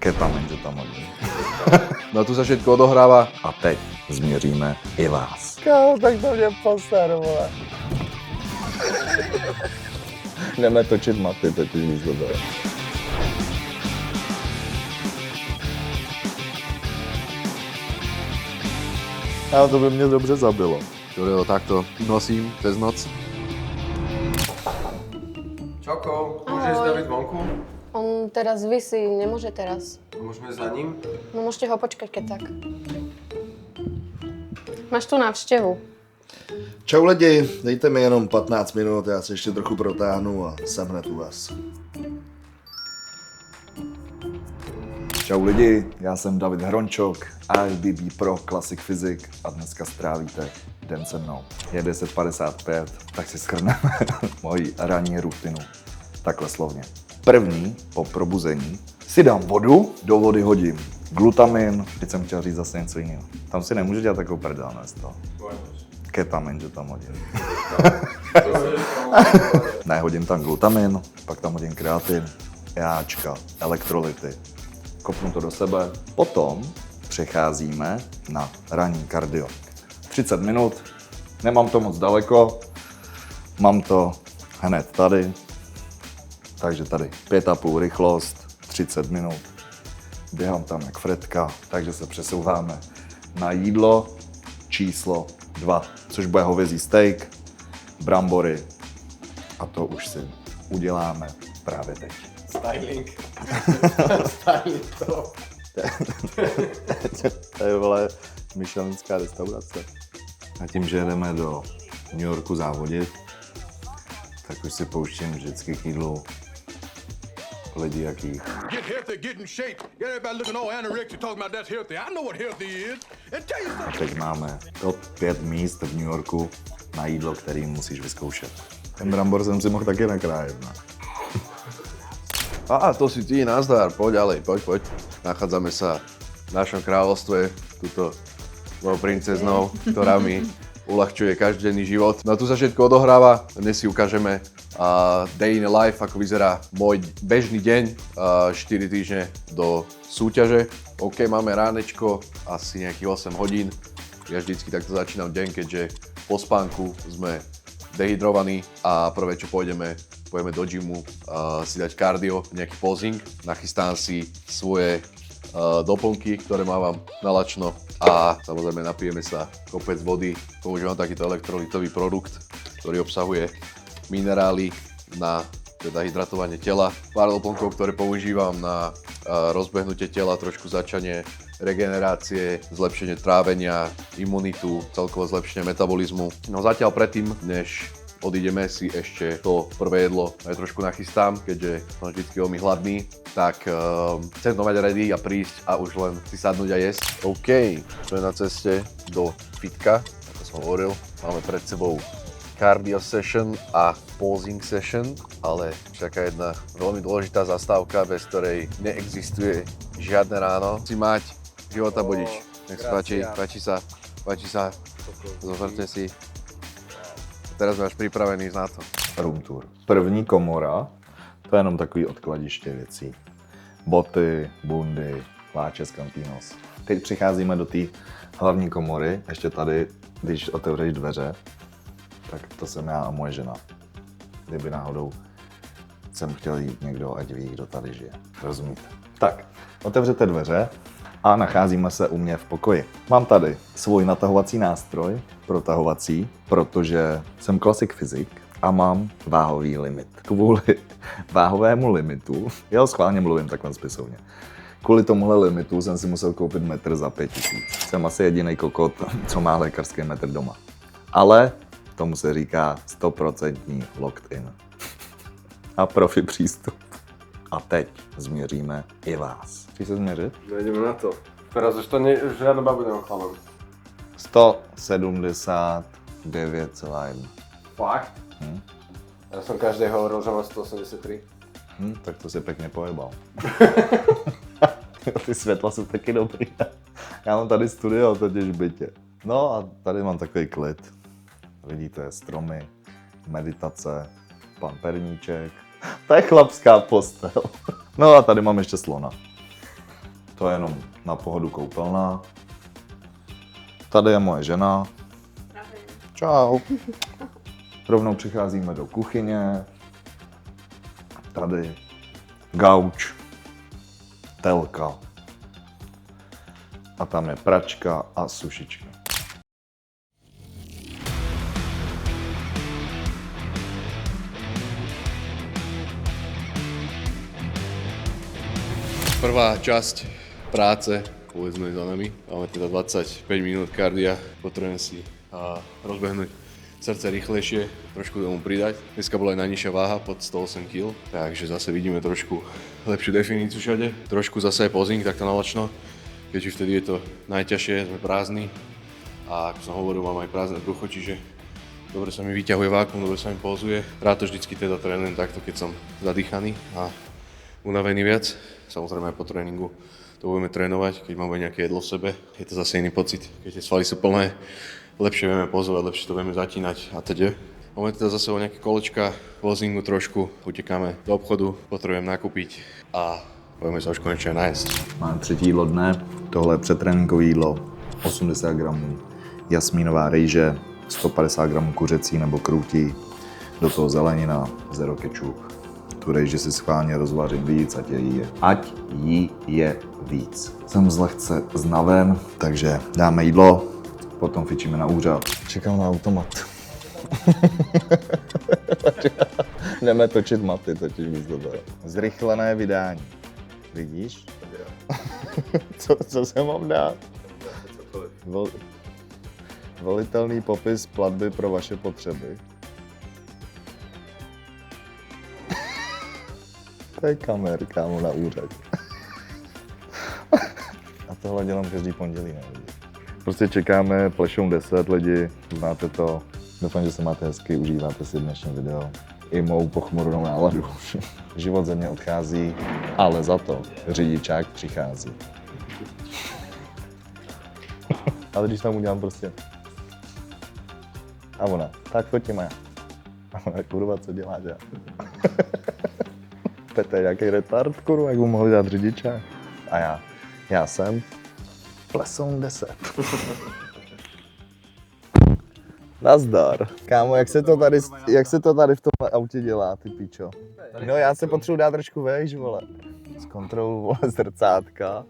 Ketamin, že tam hodí. No tu sa všetko odohráva. A teď změříme i vás. Kámo, tak to mě poser, vole. Jdeme točit mapy, teď už nic dobré. Ale to by mě dobře zabilo. Ktorého takto nosím cez noc. Čoko, môže ísť David vonku? On teraz visí, nemôže teraz. Môžeme za ním? No môžete ho počkať, keď tak. Máš tu návštěvu. Čau lidi, dejte mi jenom 15 minut, já se ještě trochu protáhnu a jsem hned u vás. Čau lidi, já jsem David Hrončok, IFBB Pro Classic Physics a dneska strávíte den se mnou. Je 10:55, tak si shrneme moji ranní rutinu. Takhle slovně. První po probuzení si dám vodu, do vody hodím glutamin, teď jsem chtěl říct zase něco jiného. Tam si nemůžu dělat takovou prdel, ne z toho. Ketamin, že tam hodím. Ne, hodím tam glutamin, pak tam hodím kreatin, jáčka, elektrolyty. Kopnu to do sebe. Potom přecházíme na ranní kardio. 30 minut, nemám to moc daleko, mám to hned tady, takže tady 5,5 rychlost, 30 minut. Běhám tam jak Fredka, takže se přesouváme na jídlo číslo 2, což bude hovězí steak, brambory a to už si uděláme právě teď. Styling. Styling to. To je, vole, myšelinská restaurace. A tím, že jedeme do New Yorku závodit, tak už si pouštím vždycky k jídlu lidi jaký. Get healthy, get in shape. Get everybody looking all anorexic, talking about that's healthy. I know what healthy is. And tell you A something. teď máme top 5 míst v New Yorku na jídlo, který musíš vyzkoušet. Ten brambor jsem si mohl taky nakrájet, ne? To si ty, nazdar, poď ďalej, poď. Nachádzame sa v našom kráľovstve, túto mojou princeznou, ktorá mi uľahčuje každodenný život. No tu sa všetko odohráva, dnes si ukážeme day in a life, ako vyzerá môj bežný deň, 4 týždne do súťaže. OK, máme ránečko, asi nejakých 8 hodín. Ja vždycky takto začínam deň, keďže po spánku sme dehydrovaní a prvé, čo pôjdeme do gymu si dať kardio, nejaký posing. Nachystám si svoje doplnky, ktoré mávam na lačno a samozrejme napijeme sa kopec vody. Používam takýto elektrolytový produkt, ktorý obsahuje minerály na teda hydratovanie tela. Pár doplnkov, ktoré používam na rozbehnutie tela, trošku začanie regenerácie, zlepšenie trávenia, imunitu, celkovo zlepšenie metabolizmu. No zatiaľ predtým, než odídeme, si ešte to prvé jedlo aj trošku nachystám, keďže som vždycky veľmi hladný, tak chcem to mať ready a prísť a už len si sadnúť a jesť. OK, sme na ceste do fitka, ako som hovoril. Máme pred sebou cardio session a posing session, ale čaká jedna veľmi dôležitá zastávka, bez ktorej neexistuje žiadne ráno. Si mať života bodič. Nech sa páči sa, zoberte si. Teraz máš připravený na to. Room tour. První komora, to je jenom takový odkladiště věcí. Boty, bundy, láče z Campinos. Teď přicházíme do té hlavní komory, ještě tady, když otevřeš dveře, tak to jsem já a moje žena. Kdyby náhodou jsem chtěl jít někdo, ať ví, kdo tady žije. Rozumíte? Tak, otevřete dveře a nacházíme se u mě v pokoji. Mám tady svůj natahovací nástroj, protahovací, protože jsem Classic Physics a mám váhový limit. Kvůli váhovému limitu, já schválně mluvím takhle spisovně, kvůli tomuhle limitu jsem si musel koupit metr za 5 000. Jsem asi jediný kokot, co má lékařský metr doma. Ale tomu se říká 100% locked in. A profi přístup. A teď změříme i vás. Chci se změřit? No ideme na to. Teraz už to už žiadnu babu neochalám. 179,1. Fakt? Ja som každý hovoril, že má 183. Tak to si pěkně pojebal. Ty světla jsou taky dobrý. Já mám tady studio totiž v bytě. No a tady mám takový klid. Vidíte stromy, meditace, pan Perníček. To je chlapská postel. No a tady mám ještě slona. To je jenom na pohodu koupelna. Tady je moje žena. Čau. Rovnou přicházíme do kuchyně. Tady gauč, telka. A tam je pračka a sušička. Prvá časť práce, povedzme, za nami. Máme teda 25 minút kardia, potrebujem si rozbehnúť srdce rýchlejšie, trošku tomu pridať. Dneska bola aj najnižšia váha pod 108 kg, takže zase vidíme trošku lepšiu definíciu všade. Trošku zase aj posing, takto nalačno, keďže vtedy je to najťažšie, sme prázdni. A ako som hovoril, mám aj prázdne brucho, čiže dobre sa mi vyťahuje vákuum, dobre sa mi pozuje. Rád to vždycky teda trénujem takto, keď som zadýchaný a unavený viac. Samozrejme aj po tréningu to budeme trénovať, keď máme nejaké jedlo v sebe. Je to zase iný pocit, keď tie svaly sú plné, lepšie vieme pozovať, lepšie to vieme zatínať a teda. Máme teda zase o nejaké kolečka, vozingu trošku, utekáme do obchodu, potrebujem nakúpiť a budeme sa už konečne najesť. Mám třetí jídlo dne, tohle je předtréninkové jídlo, 80 gramů jasmínová rejže, 150 gramů kuřecí nebo krůtí, do toho zelenina, zero kečup. Tu rejži si schválně rozvařím víc, ať jí je víc. Jsem zlehce znaven, takže dáme jídlo, potom fičíme na úřad. Čekám na automat. Jdeme točit maty, totiž místo toho. Zrychlené vydání. Vidíš? Co se mám dát? Volitelný popis platby pro vaše potřeby. To je kamer, kámo, na úřad. A tohle dělám každý pondělí, ne? Prostě čekáme, plešou 10 lidi, znáte to. Doufám, že se máte hezky, užíváte si dnešní video. I mou pochmurnou náladu. Život ze mě odchází, ale za to řidičák přichází. Ale když tam udělám prostě... A ona, tak fotíme. A ona, kurva, co děláš? Petr je nějaký retard, kurva, jak mu mohli dát řidičák. A já jsem Plesoun 10. Nazdar. Kámo, jak se to tady v tomhle autě dělá, ty pičo? No já se potřebuji dát trošku vejš, vole. Zkontroluji, vole, zrcátka.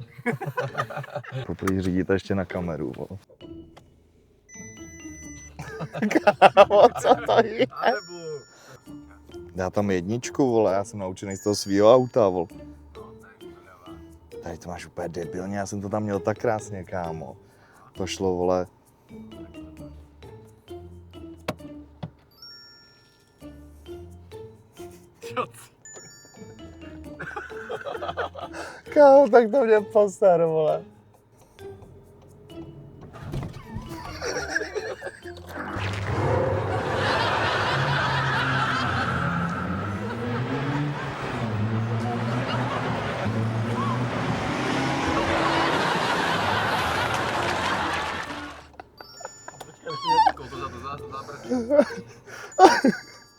Poprvé řídíte ještě na kameru, vole. Kámo, co to je? Dá tam jedničku, vole, já jsem naučený z toho svýho auta, vole. Tady to máš úplně debilně, já jsem to tam měl tak krásně, kámo. To šlo, vole. Kámo, tak to mě poser, vole.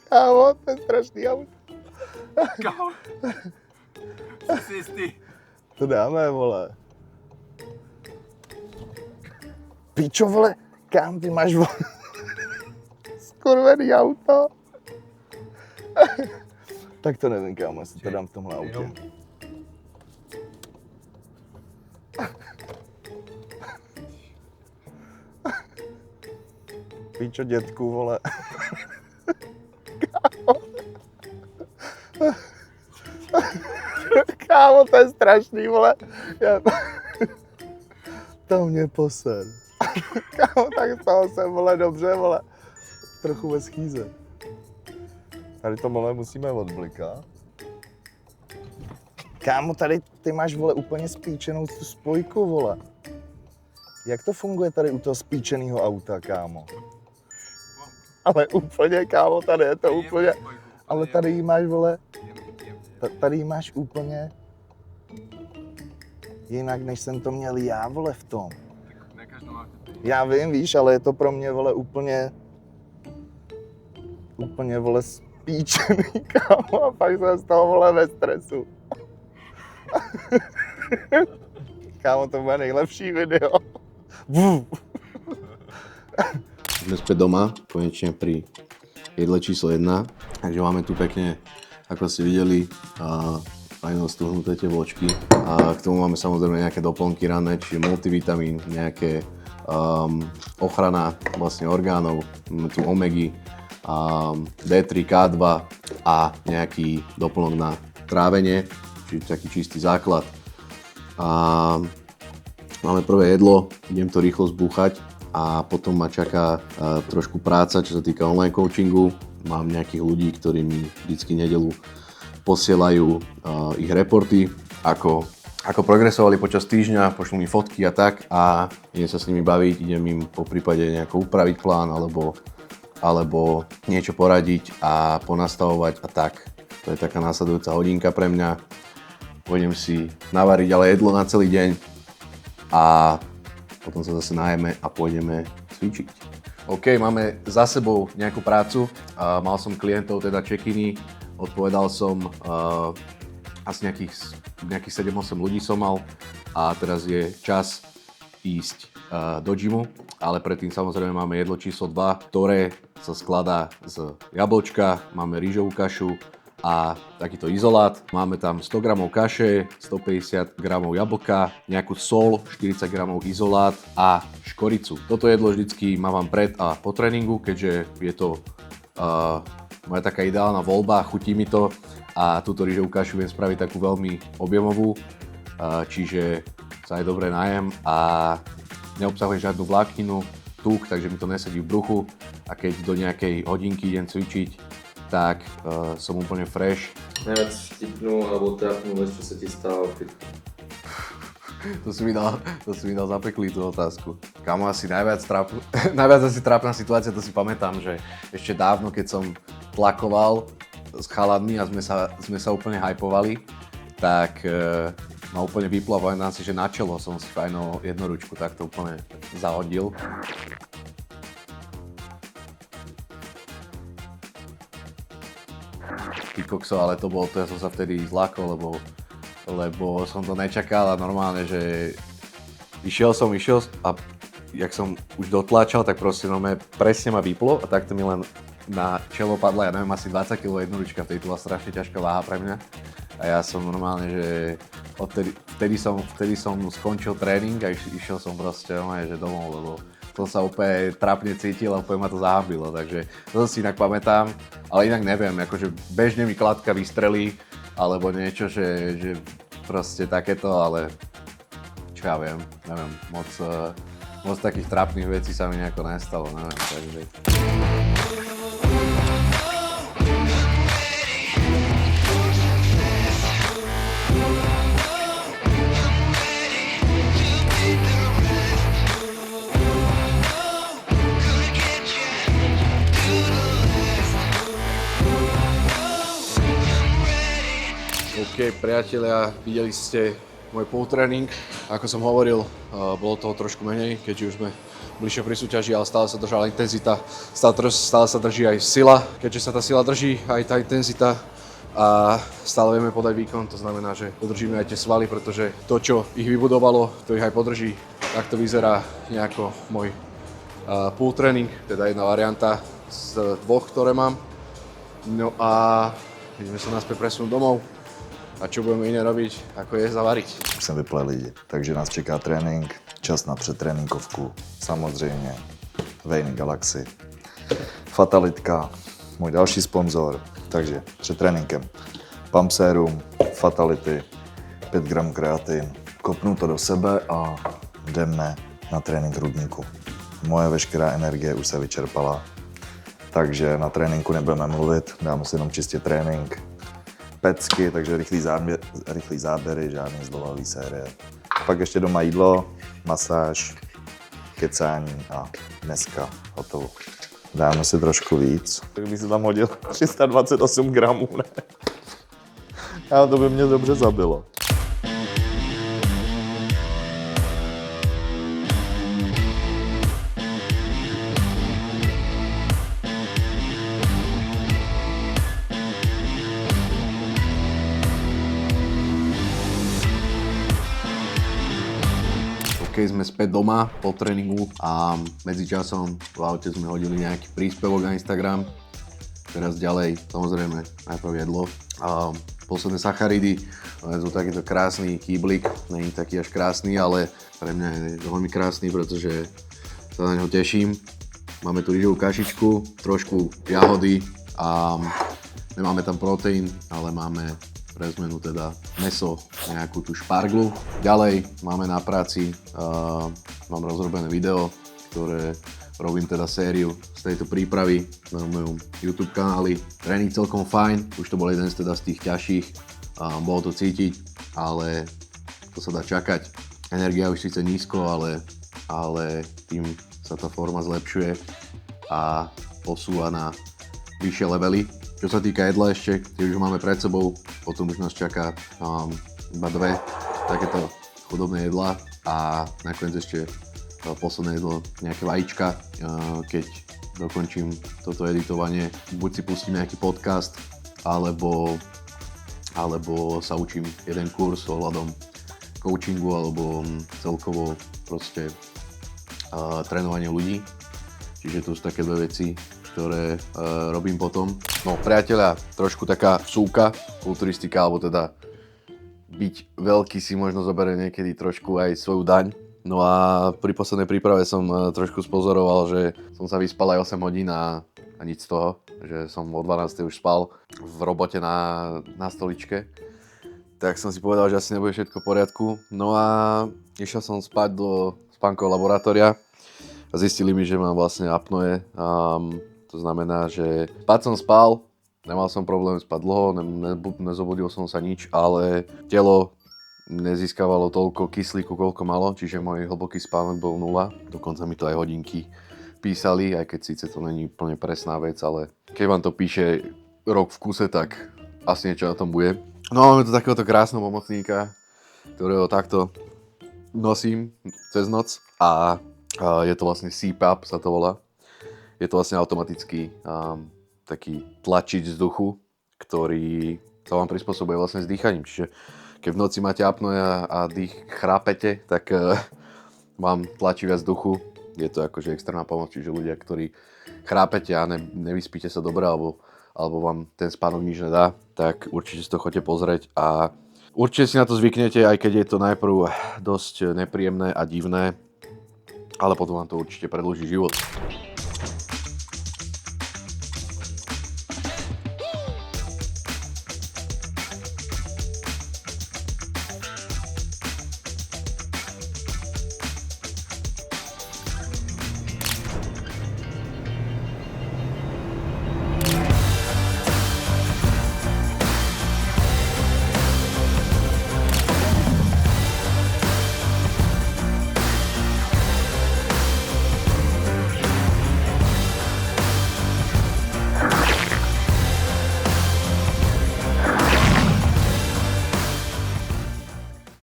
Kámo, to je strašný auto. Kámo, jsi jistý? To dáme, vole. Pičo, vole, kam ty máš, vole? Skurvený auto. Tak to nevím, kámo, jestli to dám v tomhle autě. Pičo, dětku, vole. Kámo, to je strašný, vole. To mě poser. Kámo, tak z toho jsem, vole, dobře, vole. Trochu ve schýze. Tady to, vole, musíme odblikat. Kámo, tady ty máš, vole, úplně spíčenou tu spojku, vole. Jak to funguje tady u toho spíčeného auta, kámo? Ale úplně, kámo, tady je to úplně... Ale tady jí máš, vole... Tady jí máš úplně... Jinak, než jsem to měl já, vole, v tom. Já vím, víš, ale je to pro mě, vole, úplně... Úplně, vole, spíčený, kámo, a pak jsem z toho, vole, ve stresu. Kámo, to bude nejlepší video. Sme späť doma, konečne pri jedle číslo 1. Takže máme tu pekne, ako ste videli, fajno stuhnuté tie vločky. A k tomu máme samozrejme nejaké doplnky ranné, čiže multivitamín, nejaké ochrana vlastne orgánov, máme tu omegy, D3, K2 a nejaký doplnok na trávenie, čiže taký čistý základ. A máme prvé jedlo, idem to rýchlo zbúchať a potom ma čaká trošku práca, čo sa týka online coachingu. Mám nejakých ľudí, ktorí mi vždycky nedeľu posielajú ich reporty, ako progresovali počas týždňa, pošlú mi fotky a tak a idem sa s nimi baviť, idem im po prípade nejako upraviť plán alebo niečo poradiť a ponastavovať a tak. To je taká následujúca hodinka pre mňa. Pôjdem si navariť ale jedlo na celý deň a potom sa zase najeme a pôjdeme cvičiť. OK, máme za sebou nejakú prácu. Mal som klientov, teda check-iny, odpovedal som asi nejakých 7-8 ľudí som mal a teraz je čas ísť do gymu, ale predtým samozrejme máme jedlo číslo 2, ktoré sa skladá z jablčka, máme rýžovú kašu a takýto izolát. Máme tam 100 g kaše, 150 g jablka, nejakú sol, 40 g izolát a škoricu. Toto jedlo vždycky mávam pred a po tréningu, keďže je to moja taká ideálna voľba, chutí mi to a túto rýžovú kašu viem spraviť takú veľmi objemovú, čiže sa aj dobre najem a neobsahuje žiadnu vlákninu, tuk, takže mi to nesedí v bruchu a keď do nejakej hodinky idem cvičiť, tak som úplne fresh. Najviac vtipnú alebo trápnu vec, čo sa ti stalo v fitku? To si mi dal zapeklý tú otázku. Kamo, asi najviac asi trápna situácia, to si pamätám, že ešte dávno, keď som tlakoval s chaladmi a sme sa úplne hypovali, tak ma úplne vyplo a pamätám si, že na čelo som si fajno jednoručku takto úplne zahodil. Ty kokso, ale to ja som sa vtedy zlákol, lebo som to nečakal a normálne, že išiel som a jak som už dotláčal, tak proste presne ma vyplo a takto mi len na čelo padla, ja neviem, asi 20 kg jednoručka, vtedy to bola strašne ťažká váha pre mňa a ja som normálne, že vtedy som skončil tréning a išiel som proste že domov, lebo to sa úplne trápne cítil a úplne ma to zahambilo, takže to si inak pamätám, ale inak neviem, akože bežne mi kladka vystrelí, alebo niečo, že proste takéto, ale čo ja viem, neviem, moc takých trápnych vecí sa mi nejako nestalo, neviem, takže... OK, priatelia, videli ste môj pool tréning. Ako som hovoril, bolo toho trošku menej, keďže už sme bližšie pri súťaži, ale stále sa držala intenzita, stále sa drží aj sila. Keďže sa tá sila drží, aj tá intenzita a stále vieme podať výkon, to znamená, že podržíme aj tie svaly, pretože to, čo ich vybudovalo, to ich aj podrží. Takto vyzerá nejako môj pool tréning, teda jedna varianta z dvoch, ktoré mám. No a ideme sa naspäť presunúť domov. A čo budeme iné robiť, ako je zavariť. Už jsem vyplet lidi, takže nás čeká trénink, čas na předtréninkovku, samozřejmě Vejny Galaxy, Fatalitka, můj další sponzor, takže před tréninkem Pump Serum, Fatality, 5 gramů kreatin, kopnu to do sebe a jdeme na trénink hrudníku. Moje veškerá energie už se vyčerpala, takže na tréninku nebudeme mluvit, dáme si jenom čistě trénink, pecky, takže rychlý záběry, žádný zdlouhavý série. Pak ještě doma jídlo, masáž, kecání a dneska hotovo. Dáme si trošku víc. Tak by si tam hodil 328 gramů, ne? Ale to by mě dobře zabilo. keď sme späť doma po tréningu a medzičasom v aute sme hodili nejaký príspevok na Instagram. Teraz ďalej, samozrejme, najprv jedlo. A posledné sacharidy, je to takýto krásny kýblik, není taký až krásny, ale pre mňa je veľmi krásny, pretože sa na ňo teším. Máme tu rýžovú kašičku, trošku jahody a nemáme tam proteín, ale máme pre zmenu teda mäso, nejakú tú šparglu. Ďalej máme na práci, mám rozrobené video, ktoré robím teda sériu z tejto prípravy na mojom YouTube kanáli. Tréning celkom fajn, už to bol jeden z tých ťažších, bolo to cítiť, ale to sa dá čakať. Energia už síce nízko, ale tým sa tá forma zlepšuje a posúva na vyššie levely. Čo sa týka jedla ešte, tie už máme pred sebou, potom už nás čaká iba 2 takéto chudobné jedlá a nakoniec ešte posledné jedlo, nejaké vajíčka, keď dokončím toto editovanie. Buď si pustím nejaký podcast, alebo sa učím jeden kurz ohľadom coachingu, alebo celkovo proste trénovanie ľudí. Čiže to sú také 2 veci, ktoré robím potom. No priateľa, trošku taká vsúka, kulturistika, alebo teda byť veľký si možno zoberie niekedy trošku aj svoju daň. No a pri poslednej príprave som trošku spozoroval, že som sa vyspal aj 8 hodín a nič z toho, že som o 12 už spal v robote na stoličke. Tak som si povedal, že asi nebude všetko v poriadku. No a išiel som spať do spánkového laboratória a zistili mi, že mám vlastne apnoe. To znamená, že spať som spal, nemal som problém spať dlho, nezobudil som sa nič, ale telo nezískavalo toľko kyslíku, koľko malo, čiže môj hlboký spánok bol 0. Dokonca mi to aj hodinky písali, aj keď síce to není úplne presná vec, ale keď vám to píše rok v kuse, tak asi niečo na tom bude. No máme tu takéhoto krásneho pomocníka, ktorého takto nosím cez noc a je to vlastne CPAP, sa to volá. Je to vlastne automatický taký tlačič vzduchu, ktorý sa vám prispôsobuje vlastne s dýchaním. Čiže keď v noci máte apnoe a chrápete, tak vám tlačí viac vzduchu. Je to akože extrémna pomoc, čiže ľudia, ktorí chrápete a nevyspíte sa dobre, alebo vám ten spánok nič nedá, tak určite si to chodte pozrieť a určite si na to zvyknete, aj keď je to najprv dosť nepríjemné a divné, ale potom vám to určite predĺží život.